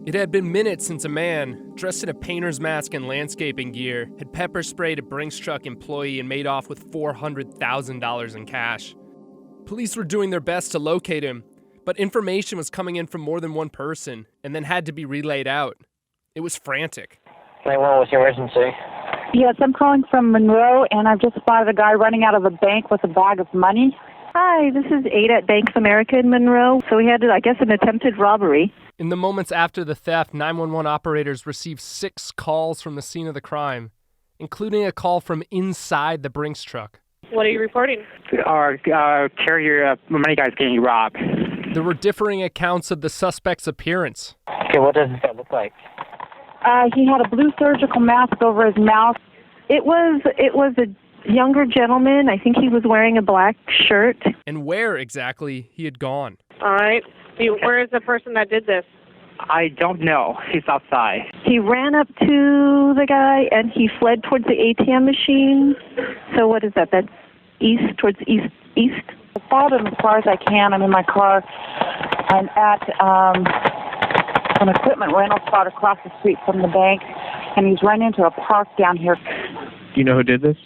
It had been minutes since a man, dressed in a painter's mask and landscaping gear, had pepper sprayed a Brinks truck employee and made off with $400,000 in cash. Police were doing their best to locate him, but information was coming in from more than one person and then had to be relayed out. It was frantic. What was your emergency? Yes, I'm calling from Monroe, and I've just spotted a guy running out of a bank with a bag of money. Hi, this is Ada at Bank of America in Monroe. So we had, I guess, an attempted robbery. In the moments after the theft, 911 operators received 6 calls from the scene of the crime, including a call from inside the Brinks truck. What are you reporting? Our carrier money guy's getting robbed. There were differing accounts of the suspect's appearance. Okay, what does this guy look like? He had a blue surgical mask over his mouth. It was a younger gentleman. I think he was wearing a black shirt. And where exactly he had gone. All right. Where is the person that did this? I don't know. He's outside. He ran up to the guy and he fled towards the ATM machine. So what is that? That's east, towards east? I followed him as far as I can. I'm in my car. I'm at an equipment rental spot across the street from the bank, and he's run into a park down here. Do you know who did this?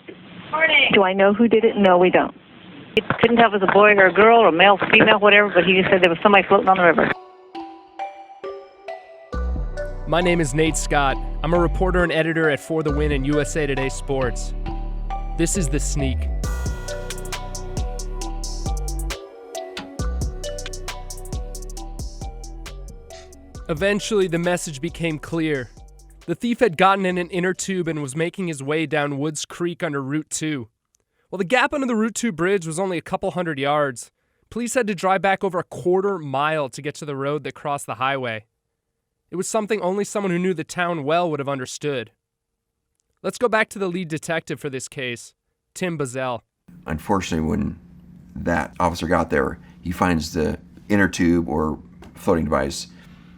Do I know who did it? No, we don't. He couldn't tell if it was a boy or a girl or male, female, whatever, but he just said there was somebody floating on the river. My name is Nate Scott. I'm a reporter and editor at For the Win and USA Today Sports. This is The Sneak. Eventually, the message became clear. The thief had gotten in an inner tube and was making his way down Woods Creek under Route 2. Well, the gap under the Route 2 bridge was only a couple hundred yards. Police had to drive back over a quarter mile to get to the road that crossed the highway. It was something only someone who knew the town well would have understood. Let's go back to the lead detective for this case, Tim Buzzell. Unfortunately, when that officer got there, he finds the inner tube or floating device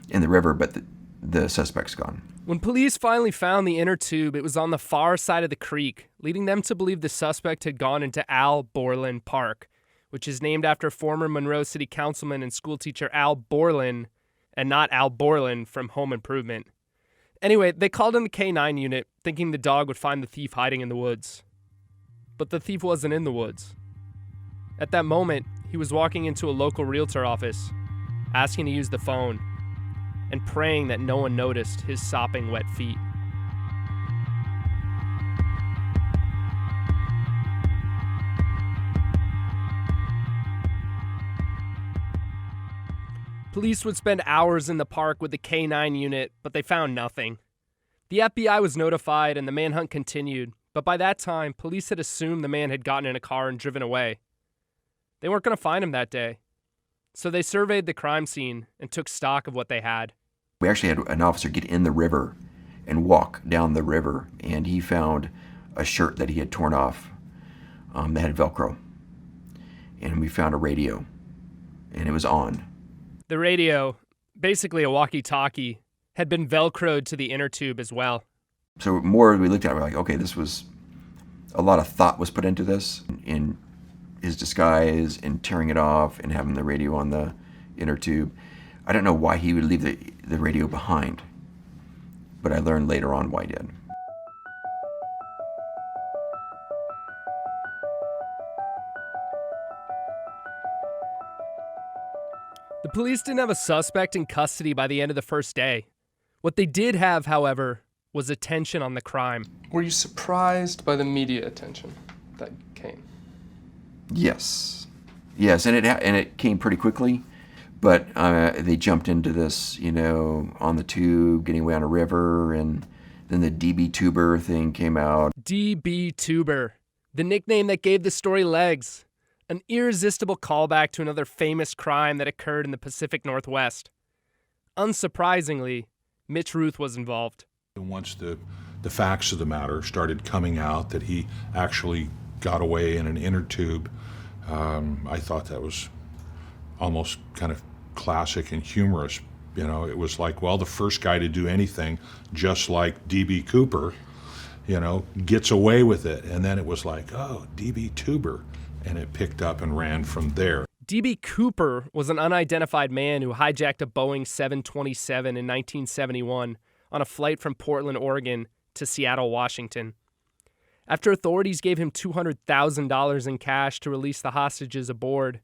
in the river, but the suspect's gone. When police finally found the inner tube, it was on the far side of the creek, leading them to believe the suspect had gone into Al Borland Park, which is named after former Monroe City Councilman and schoolteacher Al Borland, and not Al Borland from Home Improvement. Anyway, they called in the K-9 unit, thinking the dog would find the thief hiding in the woods. But the thief wasn't in the woods. At that moment, he was walking into a local realtor office, asking to use the phone, and praying that no one noticed his sopping wet feet. Police would spend hours in the park with the K-9 unit, but they found nothing. The FBI was notified and the manhunt continued, but by that time, police had assumed the man had gotten in a car and driven away. They weren't going to find him that day, so they surveyed the crime scene and took stock of what they had. We actually had an officer get in the river and walk down the river, and he found a shirt that he had torn off that had Velcro. And we found a radio, and it was on. The radio, basically a walkie-talkie, had been Velcroed to the inner tube as well. So more we looked at it, we're like, okay, this was, a lot of thought was put into this, in his disguise, and tearing it off, and having the radio on the inner tube. I don't know why he would leave the radio behind, but I learned later on why he did. The police didn't have a suspect in custody by the end of the first day. What they did have, however, was attention on the crime. Were you surprised by the media attention that came? Yes, and it came pretty quickly. But they jumped into this, on the tube, getting away on a river, and then the DB Tuber thing came out. DB Tuber, the nickname that gave the story legs. An irresistible callback to another famous crime that occurred in the Pacific Northwest. Unsurprisingly, Mitch Ruth was involved. Once the facts of the matter started coming out that he actually got away in an inner tube, I thought that was almost kind of classic and humorous. It was like, well, the first guy to do anything, just like D.B. Cooper, gets away with it. And then it was like, oh, D.B. Tuber. And it picked up and ran from there. D.B. Cooper was an unidentified man who hijacked a Boeing 727 in 1971 on a flight from Portland, Oregon to Seattle, Washington. After authorities gave him $200,000 in cash to release the hostages aboard,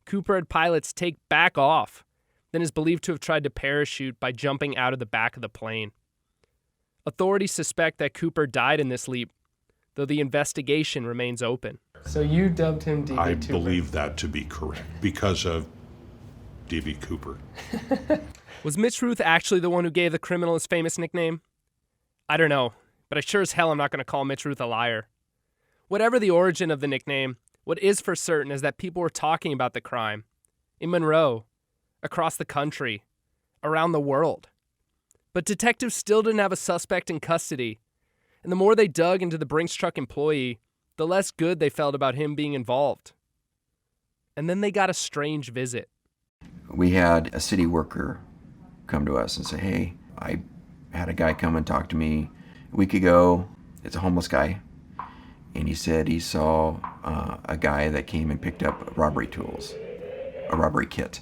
Cooper had pilots take back off, then is believed to have tried to parachute by jumping out of the back of the plane. Authorities suspect that Cooper died in this leap, though the investigation remains open. So you dubbed him D.B. I Cooper. believe that to be correct because of D.B. Cooper. Was Mitch Ruth actually the one who gave the criminal his famous nickname? I don't know, but I sure as hell am not going to call Mitch Ruth a liar. Whatever the origin of the nickname, what is for certain is that people were talking about the crime. In Monroe, across the country, around the world. But detectives still didn't have a suspect in custody, and the more they dug into the Brinks truck employee, the less good they felt about him being involved. And then they got a strange visit. We had a city worker come to us and say, hey, I had a guy come and talk to me a week ago. It's a homeless guy. And he said he saw a guy that came and picked up robbery tools, a robbery kit.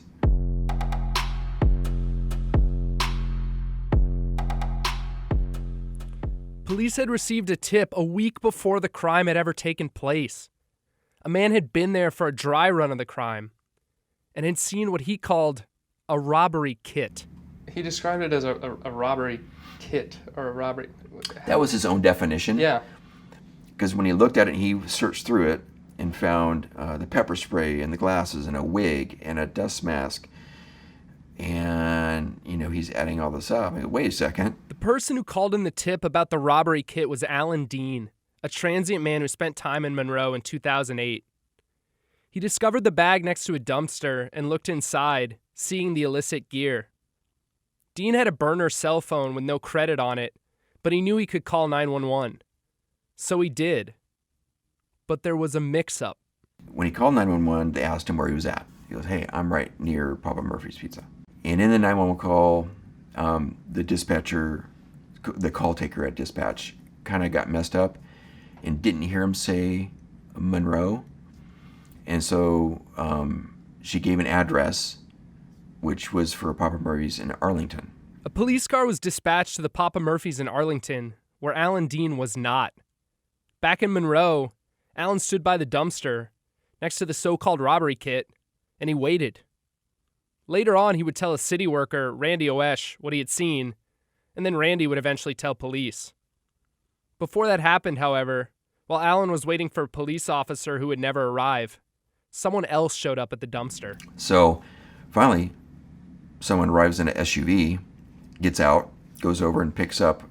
Police had received a tip a week before the crime had ever taken place. A man had been there for a dry run of the crime and had seen what he called a robbery kit. He described it as a robbery kit or a robbery. That was his own definition. Yeah. Because when he looked at it, he searched through it and found the pepper spray and the glasses and a wig and a dust mask. And, he's adding all this up. I mean, wait a second. The person who called in the tip about the robbery kit was Alan Dean, a transient man who spent time in Monroe in 2008. He discovered the bag next to a dumpster and looked inside, seeing the illicit gear. Dean had a burner cell phone with no credit on it, but he knew he could call 911. So he did. But there was a mix-up. When he called 911, they asked him where he was at. He goes, hey, I'm right near Papa Murphy's Pizza. And in the 911 call, the dispatcher, the call taker at dispatch, kind of got messed up and didn't hear him say Monroe. And so she gave an address, which was for Papa Murphy's in Arlington. A police car was dispatched to the Papa Murphy's in Arlington, where Alan Dean was not. Back in Monroe, Alan stood by the dumpster next to the so-called robbery kit, and he waited. Later on, he would tell a city worker, Randy Oesch, what he had seen, and then Randy would eventually tell police. Before that happened, however, while Alan was waiting for a police officer who would never arrive, someone else showed up at the dumpster. So finally, someone arrives in an SUV, gets out, goes over and picks up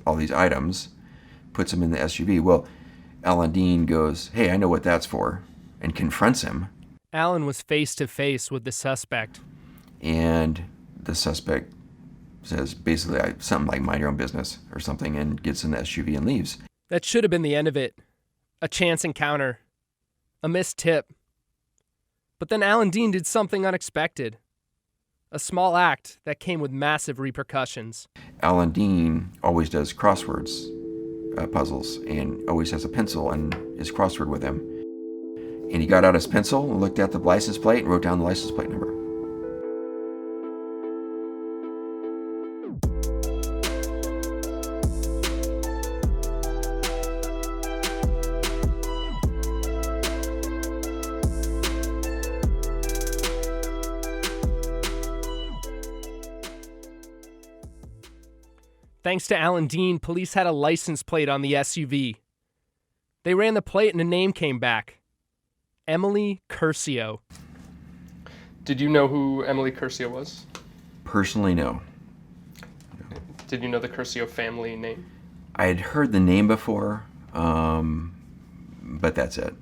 all these items, puts them in the SUV. Well, Alan Dean goes, hey, I know what that's for, and confronts him. Alan was face-to-face with the suspect. And the suspect says basically something like mind your own business or something, and gets in the SUV and leaves. That should have been the end of it. A chance encounter. A missed tip. But then Alan Dean did something unexpected. A small act that came with massive repercussions. Alan Dean always does crosswords, puzzles, and always has a pencil and his crossword with him. And he got out his pencil and looked at the license plate and wrote down the license plate number. Thanks to Alan Dean, police had a license plate on the SUV. They ran the plate and a name came back. Emily Curcio. Did you know who Emily Curcio was? Personally, no. Did you know the Curcio family name? I had heard the name before, but that's it.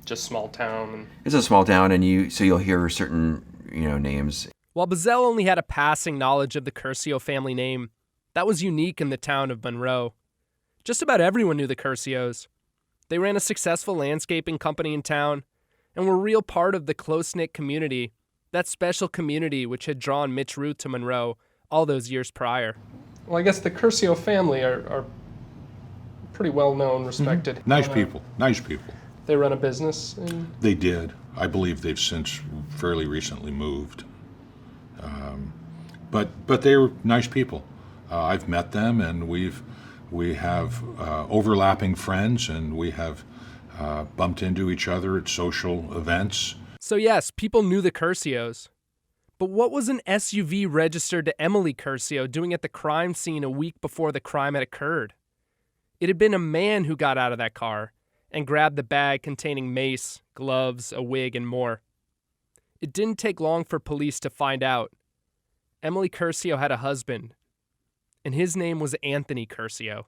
Just small town. It's a small town, and you'll hear certain names. While Buzzell only had a passing knowledge of the Curcio family name, that was unique in the town of Monroe. Just about everyone knew the Curcios. They ran a successful landscaping company in town and were a real part of the close-knit community, that special community which had drawn Mitch Ruth to Monroe all those years prior. Well, I guess the Curcio family are pretty well-known, respected. Nice people. They run a business. They did. I believe they've since fairly recently moved. But they were nice people. I've met them, and we have overlapping friends, and we have bumped into each other at social events. So yes, people knew the Curcios. But what was an SUV registered to Emily Curcio doing at the crime scene a week before the crime had occurred? It had been a man who got out of that car and grabbed the bag containing mace, gloves, a wig, and more. It didn't take long for police to find out. Emily Curcio had a husband, and his name was Anthony Curcio.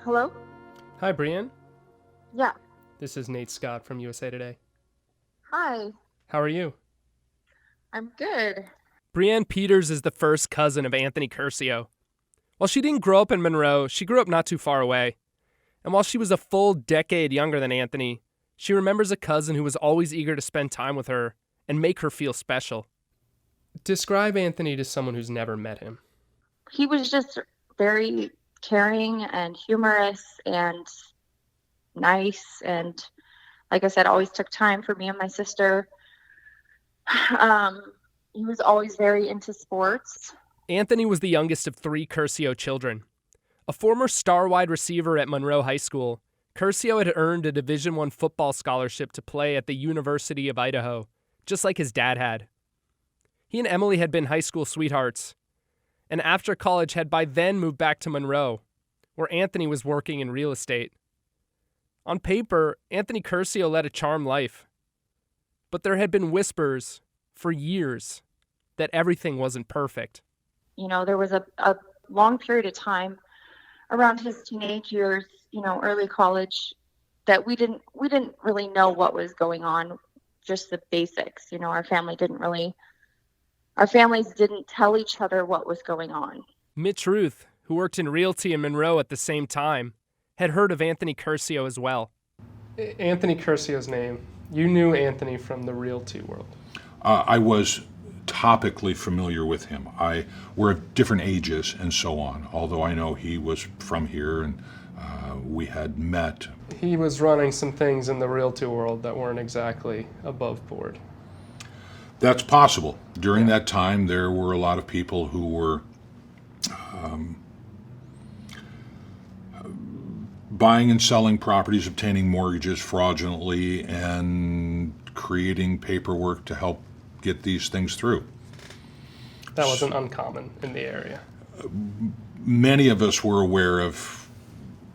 Hello? Hi, Brienne. Yeah. This is Nate Scott from USA Today. Hi. How are you? I'm good. Brienne Peters is the first cousin of Anthony Curcio. While she didn't grow up in Monroe, she grew up not too far away. And while she was a full decade younger than Anthony, she remembers a cousin who was always eager to spend time with her and make her feel special. Describe Anthony to someone who's never met him. He was just very caring and humorous and nice, and like I said, always took time for me and my sister. He was always very into sports. Anthony was the youngest of 3 Curcio children. A former star wide receiver at Monroe High School, Curcio had earned a Division I football scholarship to play at the University of Idaho, just like his dad had. He and Emily had been high school sweethearts, and after college had by then moved back to Monroe, where Anthony was working in real estate. On paper, Anthony Curcio led a charmed life, but there had been whispers for years that everything wasn't perfect. You know, there was a long period of time around his teenage years, you know, early college, that we didn't really know what was going on, just the basics. You know, our families didn't tell each other what was going on. Mitch Ruth, who worked in realty in Monroe at the same time, had heard of Anthony Curcio as well. Anthony Curcio's name. You knew Anthony from the realty world. I was topically familiar with him. We're of different ages and so on, although I know he was from here and we had met. He was running some things in the realty world that weren't exactly above board. That's possible. During that time, there were a lot of people who were buying and selling properties, obtaining mortgages fraudulently, and creating paperwork to help get these things through. That wasn't uncommon in the area. Many of us were aware of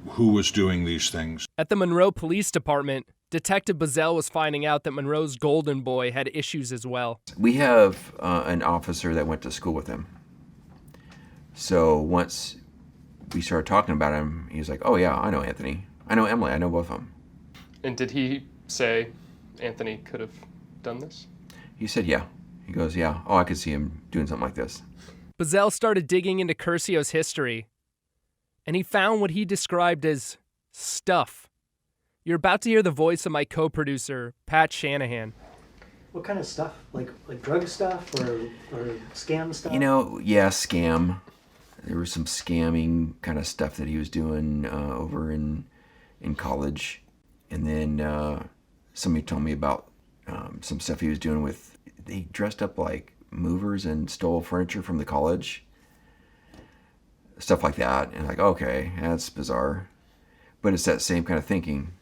who was doing these things. At the Monroe Police Department, Detective Buzzell was finding out that Monroe's golden boy had issues as well. We have an officer that went to school with him. So once we started talking about him, he was like, oh yeah, I know Anthony. I know Emily. I know both of them. And did he say Anthony could have done this? He said, yeah. He goes, yeah. Oh, I could see him doing something like this. Buzzell started digging into Curcio's history, and he found what he described as stuff. You're about to hear the voice of my co-producer, Pat Shanahan. What kind of stuff? Like drug stuff or scam stuff? You know, yeah, scam. There was some scamming kind of stuff that he was doing over in college. And then somebody told me about some stuff he was doing with, they dressed up like movers and stole furniture from the college. Stuff like that. And like, okay, that's bizarre. But it's that same kind of thinking.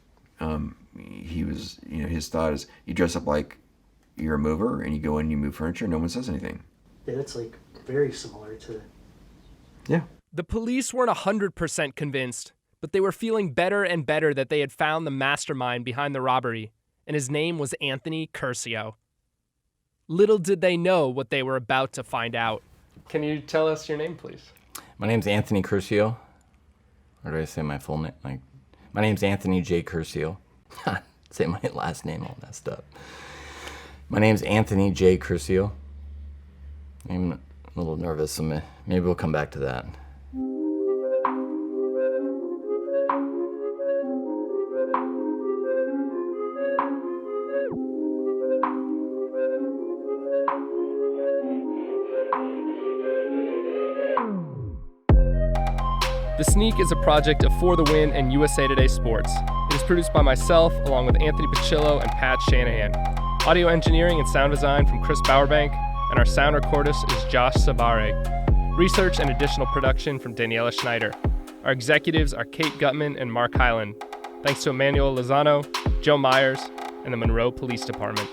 He was, you know, his thought is you dress up like you're a mover and you go in and you move furniture and no one says anything. Yeah, that's like very similar to... Yeah. The police weren't 100% convinced, but they were feeling better and better that they had found the mastermind behind the robbery, and his name was Anthony Curcio. Little did they know what they were about to find out. Can you tell us your name, please? My name's Anthony Curcio. Or do I say my full name? My name's Anthony J. Curcio. Say my last name all messed up. My name's Anthony J. Curcio. a little nervous, so maybe we'll come back to that. The Sneak is a project of For the Win and USA Today Sports. It is produced by myself, along with Anthony Pachillo and Pat Shanahan. Audio engineering and sound design from Chris Bowerbank, and our sound recordist is Josh Sabare. Research and additional production from Daniela Schneider. Our executives are Kate Gutman and Mark Hyland. Thanks to Emmanuel Lozano, Joe Myers, and the Monroe Police Department.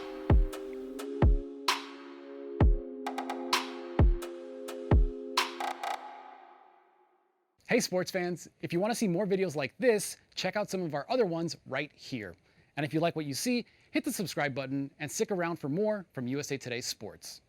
Hey sports fans, if you want to see more videos like this, check out some of our other ones right here. And if you like what you see, hit the subscribe button and stick around for more from USA Today Sports.